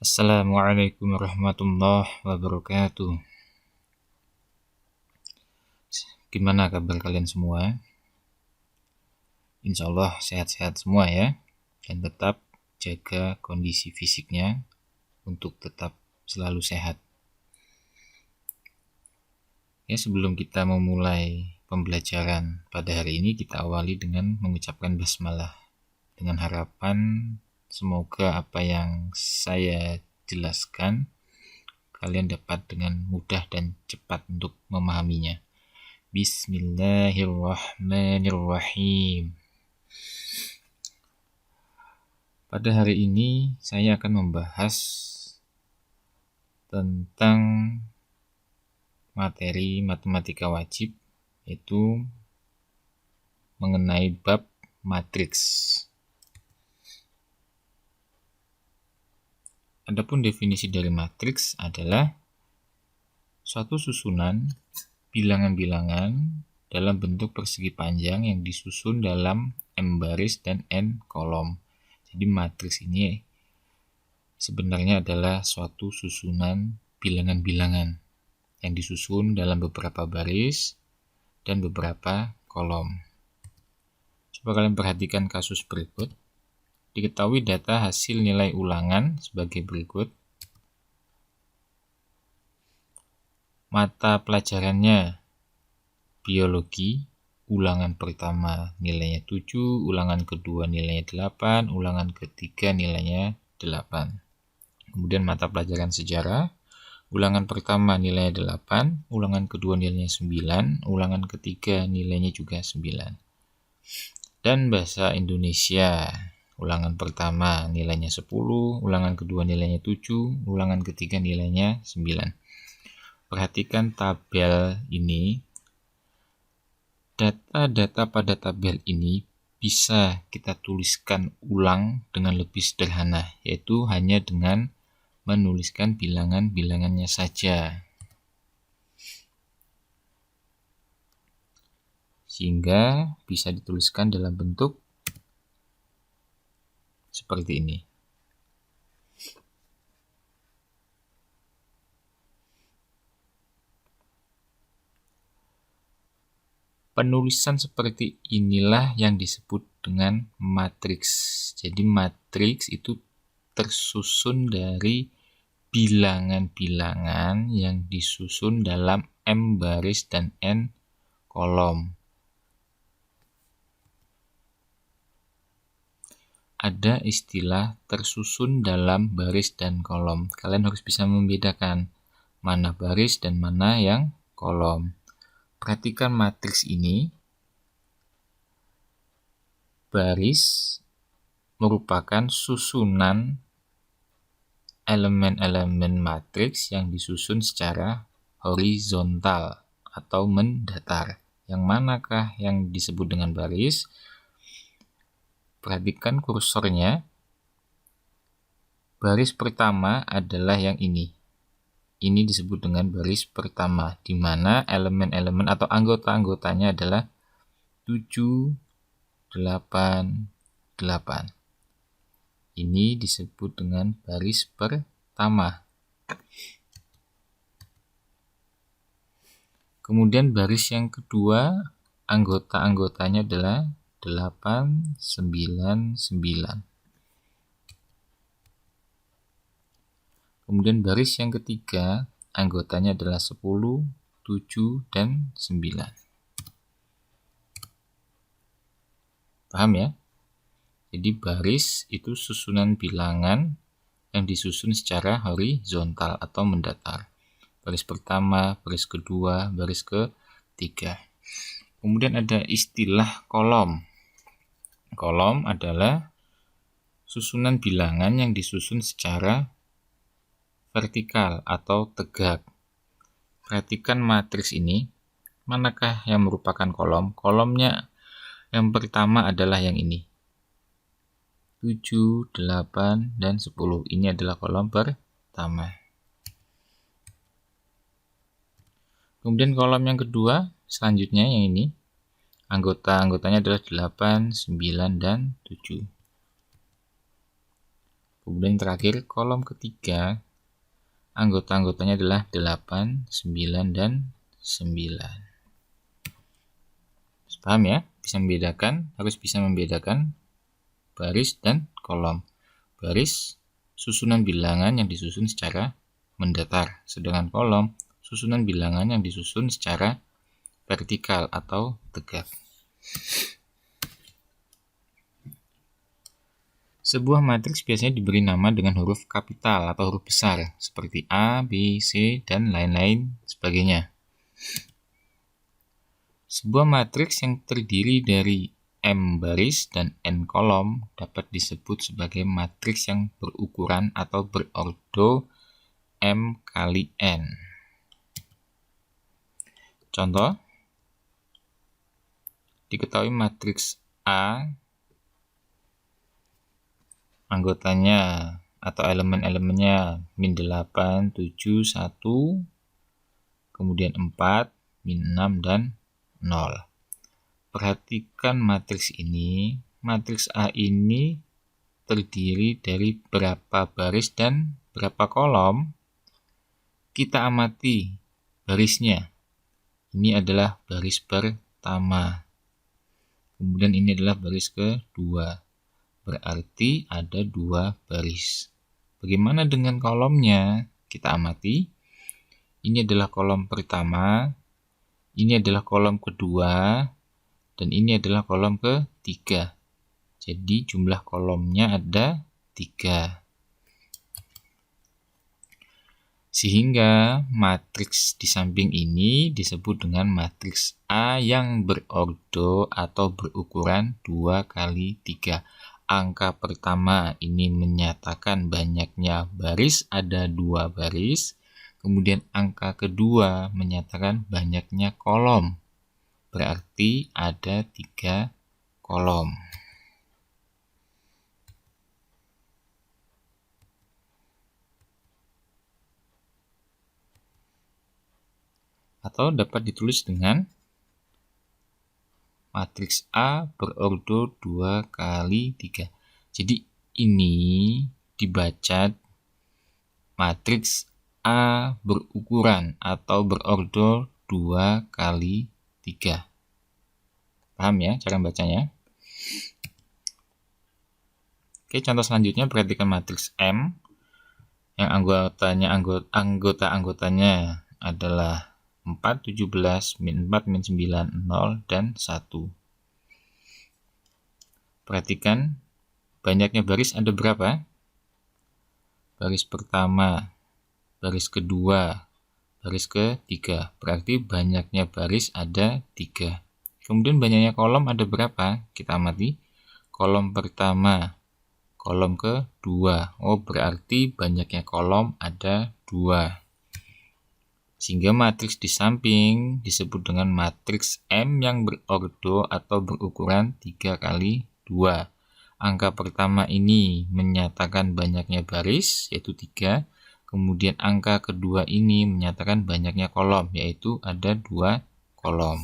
Assalamualaikum warahmatullahi wabarakatuh. Gimana kabar kalian semua? Insya Allah sehat-sehat semua ya. Dan tetap jaga kondisi fisiknya untuk tetap selalu sehat. Ya, sebelum kita memulai pembelajaran pada hari ini, kita awali dengan mengucapkan basmalah. Dengan harapan semoga apa yang saya jelaskan kalian dapat dengan mudah dan cepat untuk memahaminya. Bismillahirrahmanirrahim. Pada hari ini saya akan membahas tentang materi matematika wajib, yaitu mengenai bab matriks. Adapun definisi dari matriks adalah suatu susunan bilangan-bilangan dalam bentuk persegi panjang yang disusun dalam M baris dan N kolom. Jadi matriks ini sebenarnya adalah suatu susunan bilangan-bilangan yang disusun dalam beberapa baris dan beberapa kolom. Coba kalian perhatikan kasus berikut. Diketahui data hasil nilai ulangan sebagai berikut. Mata pelajarannya biologi, ulangan pertama nilainya 7, ulangan kedua nilainya 8, ulangan ketiga nilainya 8. Kemudian mata pelajaran sejarah, ulangan pertama nilainya 8, ulangan kedua nilainya 9, ulangan ketiga nilainya juga 9. Dan bahasa Indonesia, ulangan pertama nilainya 10, ulangan kedua nilainya 7, ulangan ketiga nilainya 9. Perhatikan tabel ini. Data-data pada tabel ini bisa kita tuliskan ulang dengan lebih sederhana, yaitu hanya dengan menuliskan bilangan-bilangannya saja. Sehingga bisa dituliskan dalam bentuk seperti ini. Penulisan seperti inilah yang disebut dengan matriks. Jadi matriks itu tersusun dari bilangan-bilangan yang disusun dalam M baris dan N kolom. Ada istilah tersusun dalam baris dan kolom. Kalian harus bisa membedakan mana baris dan mana yang kolom. Perhatikan matriks ini. Baris merupakan susunan elemen-elemen matriks yang disusun secara horizontal atau mendatar. Yang manakah yang disebut dengan baris? Perhatikan kursornya. Baris pertama adalah yang ini. Ini disebut dengan baris pertama, di mana elemen-elemen atau anggota-anggotanya adalah 7, 8, 8. Ini disebut dengan baris pertama. Kemudian baris yang kedua, anggota-anggotanya adalah 8, 9, 9. Kemudian baris yang ketiga, anggotanya adalah 10, 7, dan 9. Paham ya? Jadi baris itu susunan bilangan yang disusun secara horizontal atau mendatar. Baris pertama, baris kedua, baris ketiga. Kemudian ada istilah kolom. Kolom adalah susunan bilangan yang disusun secara vertikal atau tegak. Perhatikan matriks ini. Manakah yang merupakan kolom? Kolomnya yang pertama adalah yang ini. 7, 8, dan 10. Ini adalah kolom pertama. Kemudian kolom yang kedua, selanjutnya yang ini. Anggota-anggotanya adalah 8, 9, dan 7. Kemudian terakhir kolom ketiga, anggota-anggotanya adalah 8, 9, dan 9. Paham ya? Harus bisa membedakan baris dan kolom. Baris, susunan bilangan yang disusun secara mendatar, sedangkan kolom, susunan bilangan yang disusun secara vertikal atau tegak. Sebuah matriks biasanya diberi nama dengan huruf kapital atau huruf besar, seperti A, B, C, dan lain-lain sebagainya. Sebuah matriks yang terdiri dari M baris dan N kolom dapat disebut sebagai matriks yang berukuran atau berordo M kali N. Contoh, diketahui matriks A, anggotanya atau elemen-elemennya min 8, 7, 1, kemudian 4, min 6, dan 0. Perhatikan matriks ini. Matriks A ini terdiri dari berapa baris dan berapa kolom? Kita amati barisnya. Ini adalah baris pertama. Kemudian ini adalah baris kedua. Berarti ada 2 baris. Bagaimana dengan kolomnya? Kita amati. Ini adalah kolom pertama. Ini adalah kolom kedua. Dan ini adalah kolom ketiga. Jadi jumlah kolomnya ada 3. Sehingga matriks di samping ini disebut dengan matriks A yang berordo atau berukuran 2 kali 3. Angka pertama ini menyatakan banyaknya baris, ada 2 baris. Kemudian angka kedua menyatakan banyaknya kolom. Berarti ada 3 kolom. Atau dapat ditulis dengan matriks A berordo 2 kali 3. Jadi ini dibaca matriks A berukuran atau berordo 2 kali 3. Paham ya cara bacanya? Oke, contoh selanjutnya perhatikan matriks M yang anggota-anggotanya adalah 4, 17, min 4, min 9, 0, dan 1. Perhatikan banyaknya baris ada berapa? Baris pertama, baris kedua, baris ketiga. Berarti banyaknya baris ada 3. Kemudian banyaknya kolom ada berapa? Kita amati. Kolom pertama, kolom kedua. Oh, berarti banyaknya kolom ada 2. Sehingga matriks di samping disebut dengan matriks M yang berordo atau berukuran 3 kali 2. Angka pertama ini menyatakan banyaknya baris, yaitu 3. Kemudian angka kedua ini menyatakan banyaknya kolom, yaitu ada 2 kolom.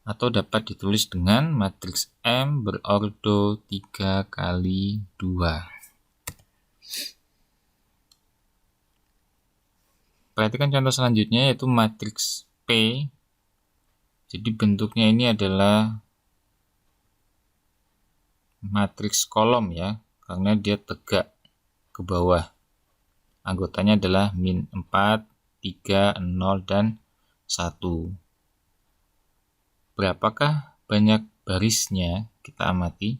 Atau dapat ditulis dengan matriks M berordo 3 kali 2. Perhatikan contoh selanjutnya yaitu matriks P. Jadi bentuknya ini adalah matriks kolom ya, karena dia tegak ke bawah. Anggotanya adalah min 4, 3, 0, dan 1. Berapakah banyak barisnya? Kita amati.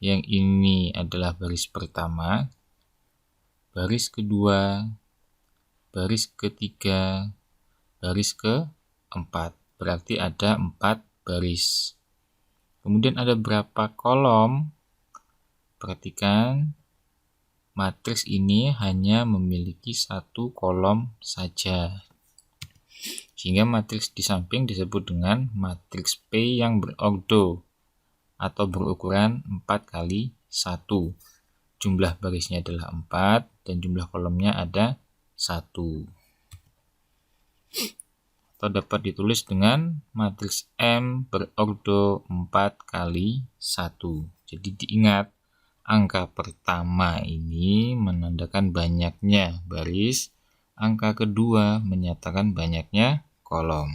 Yang ini adalah baris pertama, baris kedua, baris ketiga, baris keempat. Berarti ada 4 baris. Kemudian ada berapa kolom? Perhatikan, matriks ini hanya memiliki 1 kolom saja. Sehingga matriks di samping disebut dengan matriks P yang berordo atau berukuran 4 kali 1. Jumlah barisnya adalah 4 dan jumlah kolomnya ada 1. atau dapat ditulis dengan matriks M berordo 4 kali 1. Jadi diingat, angka pertama ini menandakan banyaknya baris, angka kedua menyatakan banyaknya kolom.